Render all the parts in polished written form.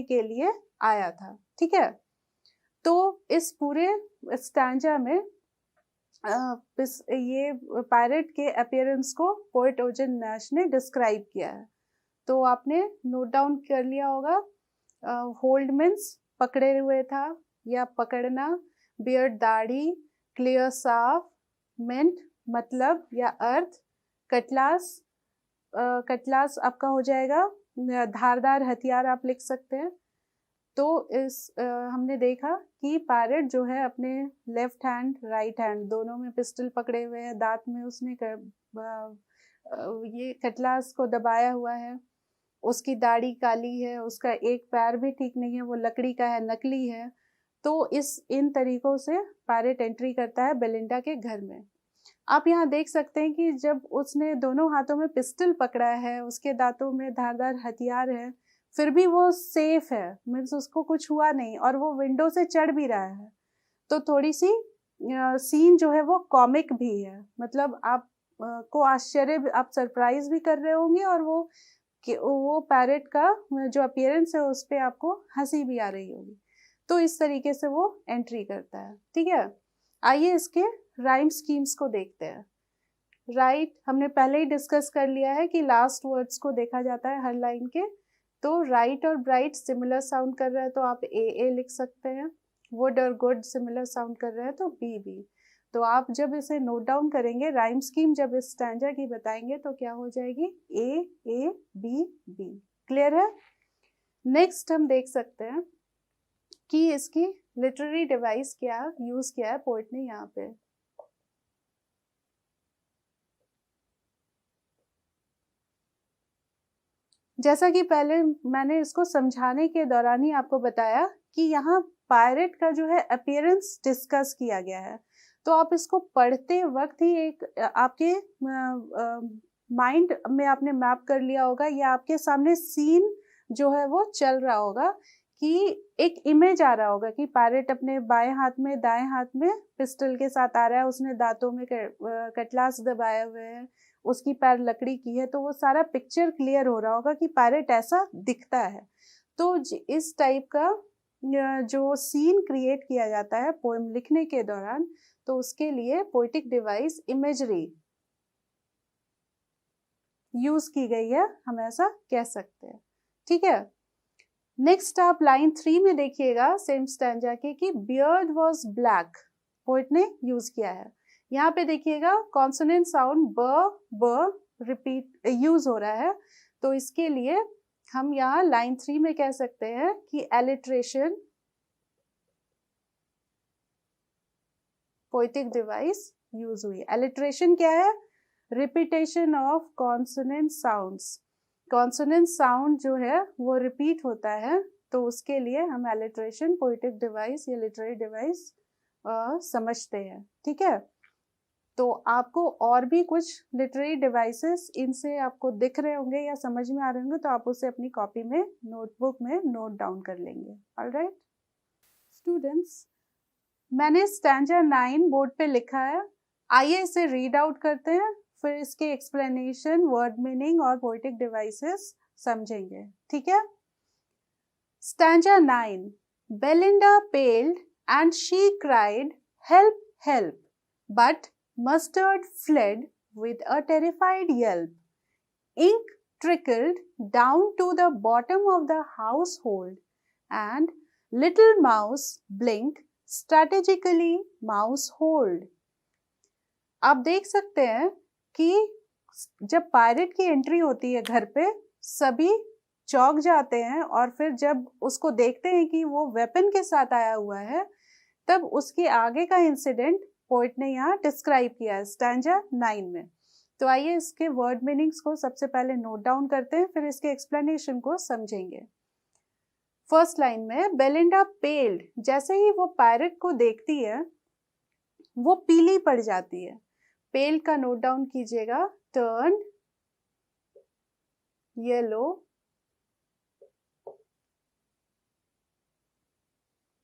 के लिए आया था। ठीक है, तो इस पूरे स्टैंजा में ये पायरेट के अपीयरेंस को पोएट ओजन नैश ने डिस्क्राइब किया है। तो आपने नोट डाउन कर लिया होगा। होल्ड मीन्स पकड़े हुए था या पकड़ना, बियर्ड दाढ़ी, क्लियर साफ, मिंट मतलब या अर्थ, कटलास, कटलास आपका हो जाएगा धारदार हथियार आप लिख सकते हैं। तो हमने देखा कि पायरेट जो है अपने लेफ्ट हैंड राइट हैंड दोनों में पिस्टल पकड़े हुए हैं, दांत में उसने ये कटलास को दबाया हुआ है, उसकी दाढ़ी काली है, उसका एक पैर भी ठीक नहीं है, वो लकड़ी का है, नकली है। तो इन तरीकों से पायरेट एंट्री करता है बेलिंडा के घर में। आप यहाँ देख सकते हैं कि जब उसने दोनों हाथों में पिस्टल पकड़ा है, उसके दांतों में धारदार हथियार है, फिर भी वो सेफ है, मीन्स उसको कुछ हुआ नहीं और वो विंडो से चढ़ भी रहा है। तो थोड़ी सी सीन जो है वो कॉमिक भी है, मतलब आप को आश्चर्य, आप सरप्राइज भी कर रहे होंगे और वो पैरेट का जो अपीयरेंस है उस पर आपको हंसी भी आ रही होगी। तो इस तरीके से वो एंट्री करता है। ठीक है, आइए इसके राइम स्कीम्स को देखते हैं। राइट हमने पहले ही डिस्कस कर लिया है कि लास्ट वर्ड्स को देखा जाता है हर लाइन के। तो राइट और ब्राइट सिमिलर साउंड कर रहा है तो आप ए लिख सकते हैं। वुड और गुड सिमिलर साउंड कर रहा है तो बी। तो आप जब इसे नोट डाउन करेंगे, राइम स्कीम जब इस स्टैंजा की बताएंगे तो क्या हो जाएगी, ए बी बी। क्लियर है? नेक्स्ट हम देख सकते हैं कि इसकी लिटरेरी डिवाइस क्या यूज किया है पोएट ने यहाँ पे। जैसा कि पहले मैंने इसको समझाने के दौरान ही आपको बताया कि यहाँ पायरेट का जो है अपीयरेंस डिस्कस किया गया है। तो आप इसको पढ़ते वक्त ही एक आपके माइंड में आपने मैप कर लिया होगा या आपके सामने सीन जो है वो चल रहा होगा कि एक इमेज आ रहा होगा कि पायरेट अपने बाएं हाथ में दाएं हाथ में पिस्टल के साथ आ रहा है, उसने दांतों में कटलास दबाए हुए हैं, उसकी पैर लकड़ी की है। तो वो सारा पिक्चर क्लियर हो रहा होगा कि पायरेट ऐसा दिखता है। तो इस टाइप का जो सीन क्रिएट किया जाता है पोएम लिखने के दौरान, तो उसके लिए पोएटिक डिवाइस इमेजरी यूज की गई है, हम ऐसा कह सकते हैं। ठीक है, नेक्स्ट आप लाइन 3 में देखिएगा सेम स्टैंजा के कि बियर्ड वॉज ब्लैक पोएट ने यूज किया है। यहाँ पे देखिएगा कॉन्सोनेंट साउंड ब रिपीट यूज हो रहा है। तो इसके लिए हम यहाँ लाइन 3 में कह सकते हैं कि एलिट्रेशन पोएटिक डिवाइस यूज हुई। एलिट्रेशन क्या है? Repetition of consonant sounds. Consonant sound जो है वो रिपीट होता है, तो उसके लिए हम एलिट्रेशन पोएटिक डिवाइस या लिटरेरी डिवाइस समझते हैं। ठीक है, तो आपको और भी कुछ लिटरेरी डिवाइसेस इनसे आपको दिख रहे होंगे या समझ में आ रहे होंगे, तो आप उसे अपनी कॉपी में नोटबुक में नोट डाउन कर लेंगे। ऑलराइट स्टूडेंट्स, मैंने स्टैंजा 9 बोर्ड पे लिखा है, आइए इसे रीड आउट करते हैं, फिर इसके एक्सप्लेनेशन, वर्ड मीनिंग और पोएटिक डिवाइसेस समझेंगे। ठीक है, stanza 9। Belinda paled and she cried, "Help, help!" But Mustard fled with a terrified yelp. Ink trickled down to the bottom of the household, and little mouse blinked strategically mouse hold. आप देख सकते हैं कि जब pirate की entry होती है घर पे, सभी चौंक जाते हैं और फिर जब उसको देखते हैं कि वो वेपन के साथ आया हुआ है, तब उसके आगे का इंसिडेंट पोएट ने यहाँ डिस्क्राइब किया है स्टैंजा 9 में। तो आइए इसके वर्ड मीनिंग्स को सबसे पहले नोट डाउन करते हैं, फिर इसके एक्सप्लेनेशन को समझेंगे। फर्स्ट लाइन में बेलिंडा पेल्ड, जैसे ही वो पायरेट को देखती है वो पीली पड़ जाती है। पेल का नोट डाउन कीजिएगा, टर्न येलो,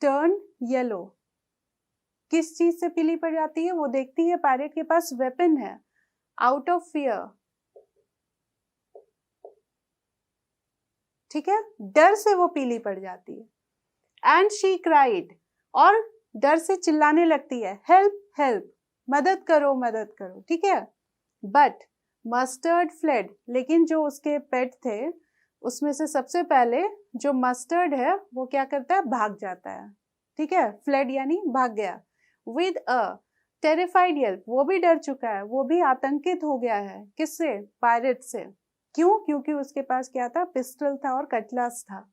टर्न येलो। किस चीज से पीली पड़ जाती है? वो देखती है पायरेट के पास वेपन है। आउट ऑफ फियर, ठीक है, डर से वो पीली पड़ जाती है। एंड शी क्राइड, और डर से चिल्लाने लगती है, हेल्प हेल्प, मदद करो मदद करो, ठीक है। बट मस्टर्ड फ्लेड, लेकिन जो उसके पेट थे उसमें से सबसे पहले जो मस्टर्ड है वो क्या करता है, भाग जाता है, ठीक है, फ्लेड यानी भाग गया। विद अ टेरिफाइड येल्प, वो भी डर चुका है, वो भी आतंकित हो गया है, किससे, पायरेट से। क्यों, क्योंकि उसके पास क्या था, पिस्टल था और कटलास था,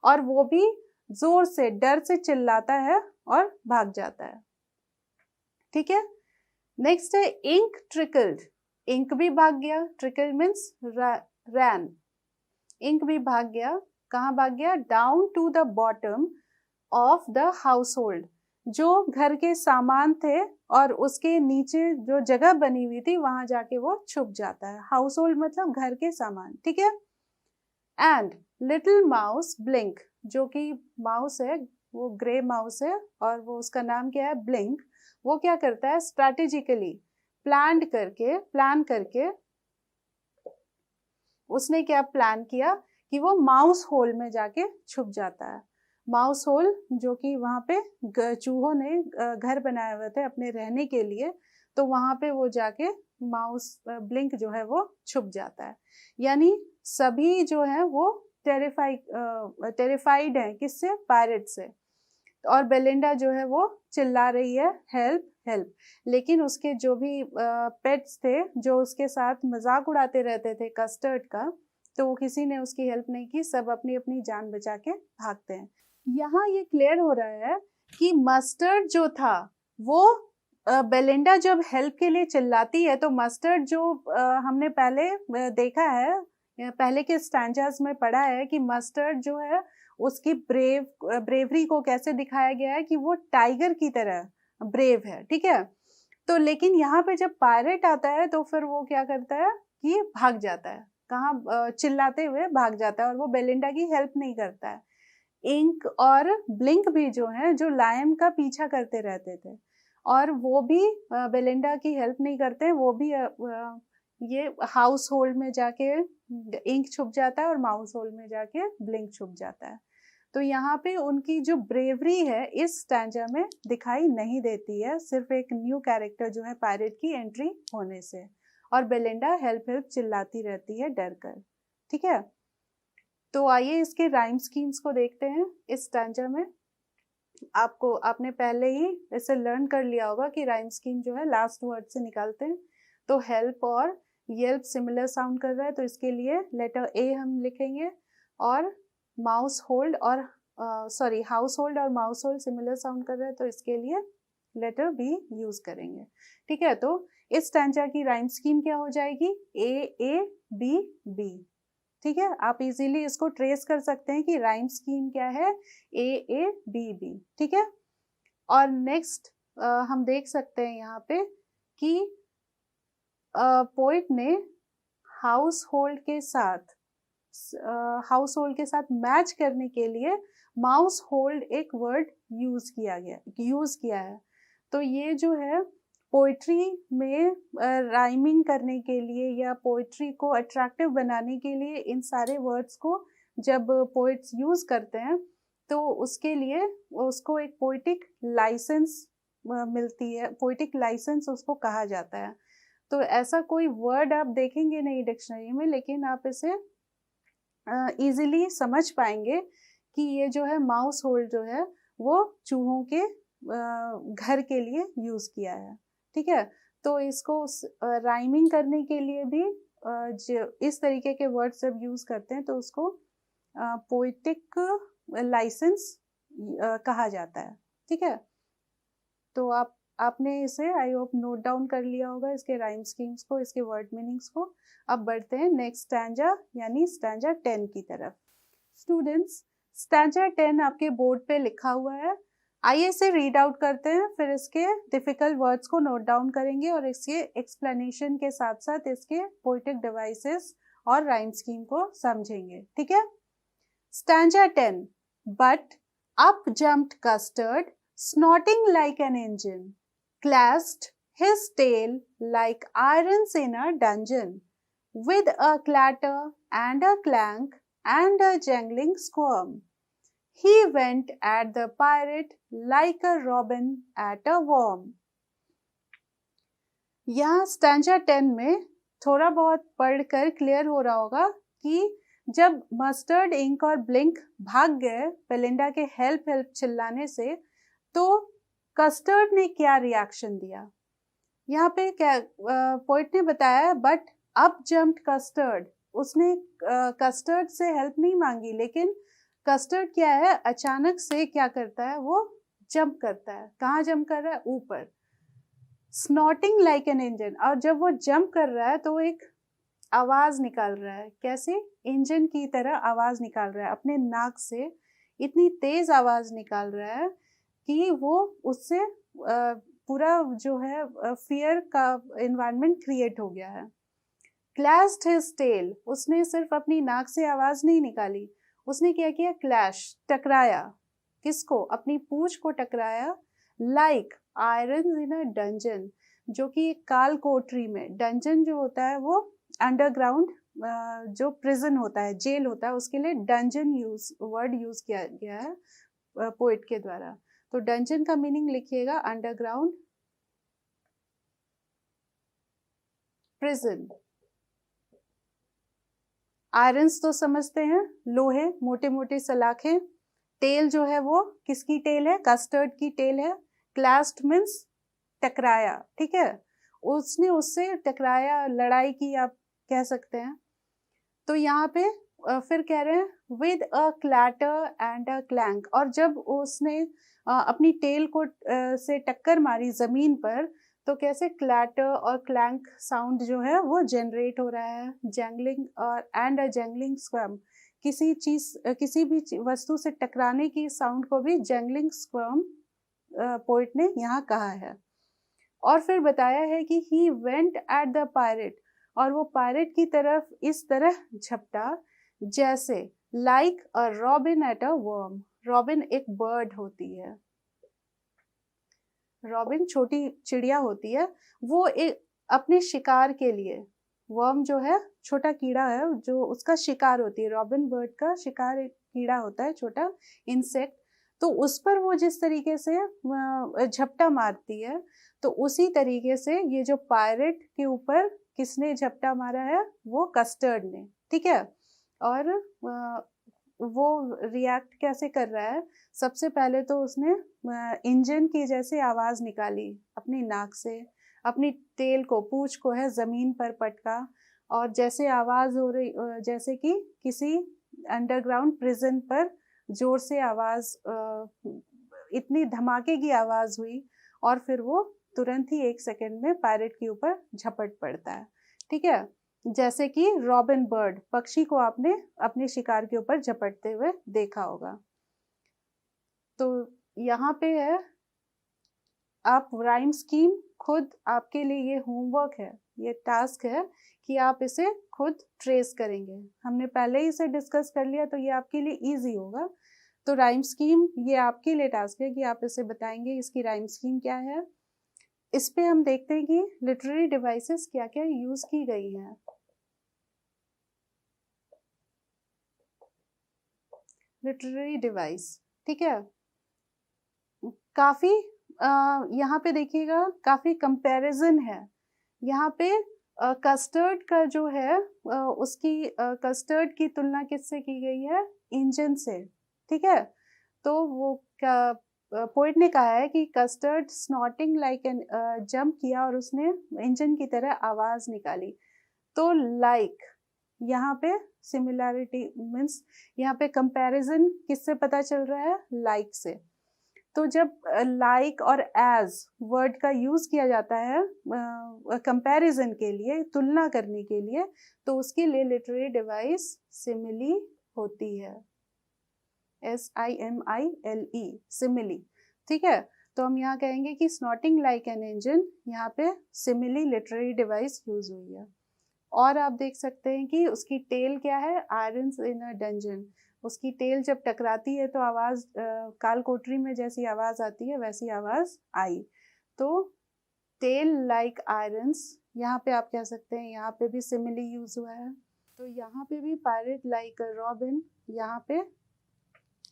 और वो भी जोर से डर से चिल्लाता है और भाग जाता है, ठीक है। नेक्स्ट है इंक ट्रिकल्ड, इंक भी भाग गया, ट्रिकल मीन्स रैन, इंक भी भाग गया, कहाँ भाग गया, down to the bottom of the household, जो घर के सामान थे और उसके नीचे जो जगह बनी हुई थी वहां जाके वो छुप जाता है। हाउस होल्ड मतलब घर के सामान, ठीक है। एंड लिटिल माउस ब्लिंक, जो कि माउस है वो ग्रे माउस है और वो उसका नाम क्या है, ब्लिंक, वो क्या करता है, स्ट्रैटेजिकली प्लान करके उसने क्या प्लान किया कि वो माउस होल में जाके छुप जाता है। माउस होल जो कि वहां पे चूहों ने घर बनाए हुए थे अपने रहने के लिए, तो वहां पे वो जाके माउस ब्लिंक जो है वो छुप जाता है। यानी सभी जो है वो टेरिफाइड है, किससे, पायरेट से। और बेलिंडा जो है वो चिल्ला रही है, हेल्प हेल्प, लेकिन उसके जो भी पेट्स थे जो उसके साथ मजाक उड़ाते रहते थे कस्टर्ड का, तो वो किसी ने उसकी हेल्प नहीं की, सब अपनी अपनी जान बचा के भागते हैं। यहाँ ये क्लियर हो रहा है कि मस्टर्ड जो था वो बेलिंडा जब हेल्प के लिए चिल्लाती है तो मस्टर्ड जो हमने पहले देखा है, पहले के स्टैंजास में पढ़ा है कि मस्टर्ड जो है उसकी ब्रेवरी को कैसे दिखाया गया है कि वो टाइगर की तरह ब्रेव है, ठीक है। तो लेकिन यहाँ पे जब पायरेट आता है तो फिर वो क्या करता है कि भाग जाता है, कहाँ, चिल्लाते हुए भाग जाता है, और वो बेलिंडा की हेल्प नहीं करता है। इंक और ब्लिंक भी जो है जो लायन का पीछा करते रहते थे, और वो भी बेलिंडा की हेल्प नहीं करते, वो भी ये हाउस होल्ड में जाके इंक छुप जाता है और माउस होल्ड में जाके ब्लिंक छुप जाता है। तो यहाँ पे उनकी जो ब्रेवरी है इस स्टैंजा में दिखाई नहीं देती है, सिर्फ एक न्यू कैरेक्टर जो है पायरेट की एंट्री होने से, और बेलिंडा हेल्प हेल्प चिल्लाती रहती है डर कर, ठीक है। तो आइए इसके राइम स्कीम्स को देखते हैं। इस स्टैंजा में आपने पहले ही इसे लर्न कर लिया होगा कि राइम स्कीम जो है लास्ट वर्ड से निकालते हैं। तो हेल्प और येल्प सिमिलर साउंड कर रहा है तो इसके लिए लेटर ए हम लिखेंगे, और माउस होल्ड और हाउस होल्ड और माउस होल्ड सिमिलर साउंड कर रहा है तो इसके लिए लेटर बी यूज करेंगे, ठीक है। तो इस स्टैंजा की राइम स्कीम क्या हो जाएगी, ए बी बी, ठीक है। आप इजीली इसको ट्रेस कर सकते हैं कि राइम स्कीम क्या है, ए बी बी, ठीक है। और नेक्स्ट हम देख सकते हैं यहाँ पे कि पोइट ने हाउस होल्ड के साथ मैच करने के लिए माउस होल्ड एक वर्ड यूज किया है। तो ये जो है पोइट्री में राइमिंग करने के लिए या पोइट्री को अट्रैक्टिव बनाने के लिए इन सारे वर्ड्स को जब पोइट्स यूज करते हैं तो उसके लिए उसको एक पोइटिक लाइसेंस मिलती है, पोइटिक लाइसेंस उसको कहा जाता है। तो ऐसा कोई वर्ड आप देखेंगे नहीं डिक्शनरी में, लेकिन आप इसे इजीली समझ पाएंगे कि ये जो है माउस होल्ड जो है वो चूहों के घर के लिए यूज किया है, ठीक है। तो इसको राइमिंग करने के लिए भी इस तरीके के वर्ड जब यूज करते हैं तो उसको पोइटिक लाइसेंस कहा जाता है, ठीक है। तो आपने इसे आई होप नोट डाउन कर लिया होगा, इसके राइम स्कीम्स को, इसके वर्ड मीनिंग्स को। अब बढ़ते हैं नेक्स्ट स्टैंजा यानी स्टैंजा 10 की तरफ। स्टूडेंट्स, स्टैंजा 10 आपके बोर्ड पे लिखा हुआ है, आइए इसे रीड आउट करते हैं, फिर इसके डिफिकल्ट वर्ड्स को नोट डाउन करेंगे और इसके एक्सप्लेनेशन के साथ साथ इसके पोएटिक डिवाइसेस और राइम स्कीम को समझेंगे, ठीक है। Stanza 10, but up jumped custard snorting like an engine, clashed his tail like irons in a dungeon. With a clatter and a clank, and a jangling squirm. He went at the pirate like a robin at a worm. यहाँ stanza 10 में थोड़ा बहुत पढ़कर clear हो रहा होगा कि जब मस्टर्ड, इंक और ब्लिंक भाग गए बेलिंडा के हेल्प हेल्प चिल्लाने से, तो कस्टर्ड ने क्या रिएक्शन दिया। यहाँ पे क्या पोइट ने बताया, बट अप जम्प्ड कस्टर्ड, उसने कस्टर्ड से हेल्प नहीं मांगी, लेकिन कस्टर्ड क्या है, अचानक से क्या करता है, वो जंप करता है। कहाँ जंप कर रहा है, ऊपर। स्नॉटिंग लाइक एन इंजन, और जब वो जंप कर रहा है तो वो एक आवाज निकाल रहा है। कैसे, इंजन की तरह आवाज निकाल रहा है, अपने नाक से इतनी तेज आवाज निकाल रहा है कि वो उससे पूरा जो है फियर का एनवायरनमेंट क्रिएट हो गया है। क्लैश्ड हिज टेल, उसने सिर्फ अपनी नाक से आवाज नहीं निकाली, उसने क्या किया, क्लैश, टकराया। किसको, अपनी पूंछ को टकराया। Like iron in a dungeon, जो कि काल कोठरी में, डंजन जो होता है वो अंडरग्राउंड जो प्रिजन होता है, जेल होता है, उसके लिए डंजन वर्ड यूज किया गया है पोइट के द्वारा। तो डंजन का मीनिंग लिखिएगा, अंडरग्राउंड प्रिजन। आयरन्स तो समझते हैं, लोहे, मोटे मोटे सलाखें। टेल जो है वो किसकी टेल है, कस्टर्ड की टेल है। क्लैश्ड मीन्स टकराया, ठीक है, उसने उससे टकराया, लड़ाई की आप कह सकते हैं। तो यहाँ पे फिर कह रहे हैं with a clatter and a clank, और जब उसने अपनी टेल को से टक्कर मारी जमीन पर, तो कैसे क्लैटर और क्लैंक साउंड जो है वो जनरेट हो रहा है। जैंगलिंग और एंड अ जैंगलिंग स्क्वर्म, किसी चीज, किसी भी वस्तु से टकराने की साउंड को भी जैंगलिंग स्क्वर्म पोइट ने यहाँ कहा है। और फिर बताया है कि he went at the pirate, और वो पायरेट की तरफ इस तरह झपटा जैसे like a robin at a worm. Robin एक बर्ड होती है, रॉबिन छोटी चिड़िया होती है, वो एक अपने शिकार के लिए, वर्म जो है छोटा कीड़ा है जो उसका शिकार होती है, रॉबिन बर्ड का शिकार एक कीड़ा होता है, छोटा इंसेक्ट। तो उस पर वो जिस तरीके से झपटा मारती है, तो उसी तरीके से ये जो पायरेट के ऊपर किसने झपटा मारा है, वो कस्टर्ड ने, ठीक है। और वो रिएक्ट कैसे कर रहा है, सबसे पहले तो उसने इंजन की जैसे आवाज निकाली अपनी नाक से, अपनी टेल को, पूंछ को है जमीन पर पटका, और जैसे आवाज हो रही, जैसे कि किसी अंडरग्राउंड प्रिजन पर जोर से आवाज, इतनी धमाके की आवाज हुई, और फिर वो तुरंत ही 1 सेकंड में पायरेट के ऊपर झपट पड़ता है, ठीक है। जैसे कि रॉबिन बर्ड, पक्षी को आपने अपने शिकार के ऊपर झपटते हुए देखा होगा। तो यहाँ पे है, आप राइम स्कीम खुद, आपके लिए ये होमवर्क है, ये टास्क है कि आप इसे खुद ट्रेस करेंगे। हमने पहले ही इसे डिस्कस कर लिया, तो ये आपके लिए इजी होगा। तो राइम स्कीम ये आपके लिए टास्क है कि आप इसे बताएंगे इसकी राइम स्कीम क्या है। इस पे हम देखते हैं कि लिटरेरी डिवाइसेस क्या क्या यूज की गई हैं। लिटरेरी डिवाइस, ठीक है, काफी यहाँ पे देखिएगा काफी कंपैरिजन है। यहाँ पे कस्टर्ड का जो है उसकी कस्टर्ड की तुलना किससे की गई है, इंजन से, ठीक है। तो वो पोइट ने कहा है कि custard snorting like an jump किया और उसने इंजन की तरह आवाज निकाली। तो लाइक यहाँ पे सिमिलैरिटी मीन्स यहाँ पे कंपैरिजन किससे पता चल रहा है, लाइक से। तो जब लाइक और एज वर्ड का यूज किया जाता है कंपैरिजन के लिए, तुलना करने के लिए, तो उसके लिए लिटरेरी डिवाइस सिमिली होती है, SIMILE, सिमिली, ठीक है। तो हम यहाँ कहेंगे कि स्नॉटिंग लाइक एन इंजन, यहाँ पे सिमिली लिटरेरी डिवाइस यूज हुई है। और आप देख सकते हैं कि उसकी टेल क्या है, आयरन इन अ डंजन, उसकी टेल जब टकराती है तो आवाज काल कोठरी में जैसी आवाज आती है वैसी आवाज आई। तो टेल लाइक आयरन्स, यहाँ पे आप कह सकते हैं, यहाँ पे भी सिमिली यूज हुआ है। तो यहाँ पे भी पायरेट लाइक अ रॉबिन, यहाँ पे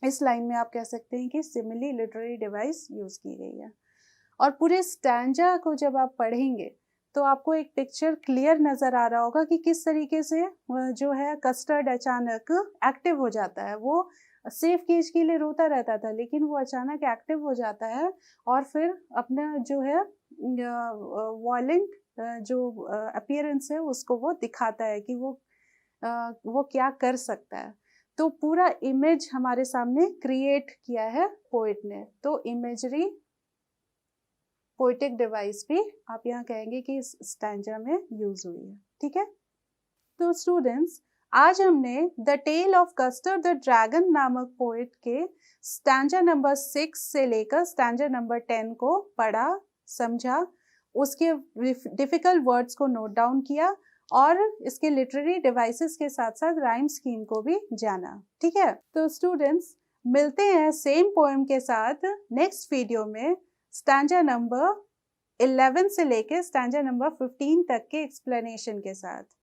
इस लाइन में आप कह सकते हैं कि सिमिली लिटरेरी डिवाइस यूज की गई है। और पूरे स्टैंजा को जब आप पढ़ेंगे तो आपको एक पिक्चर क्लियर नजर आ रहा होगा कि किस तरीके से जो है कस्टर्ड अचानक एक्टिव हो जाता है। वो सेफ केज के लिए रोता रहता था, लेकिन वो अचानक एक्टिव हो जाता है और फिर अपना जो है वॉयलेंट जो अपीयरेंस है उसको वो दिखाता है कि वो क्या कर सकता है। तो पूरा इमेज हमारे सामने क्रिएट किया है पोएट ने। तो इमेजरी पोएटिक डिवाइस भी आप यहाँ कहेंगे कि इस स्टैंजा में यूज हुई है। ठीक है, तो स्टूडेंट्स आज हमने the tale of custard the dragon नामक पोएट के स्टैंजा नंबर 6 से लेकर स्टैंजा नंबर 10 को पढ़ा, समझा, उसके डिफिकल्ट वर्ड्स को नोट डाउन किया और इसके लिटरेरी डिवाइसेस के साथ साथ राइम स्कीम को भी जाना। ठीक है, तो स्टूडेंट्स मिलते हैं सेम पोएम के साथ नेक्स्ट वीडियो में स्टैंजा नंबर 11 से लेके स्टैंजा नंबर 15 तक के एक्सप्लेनेशन के साथ।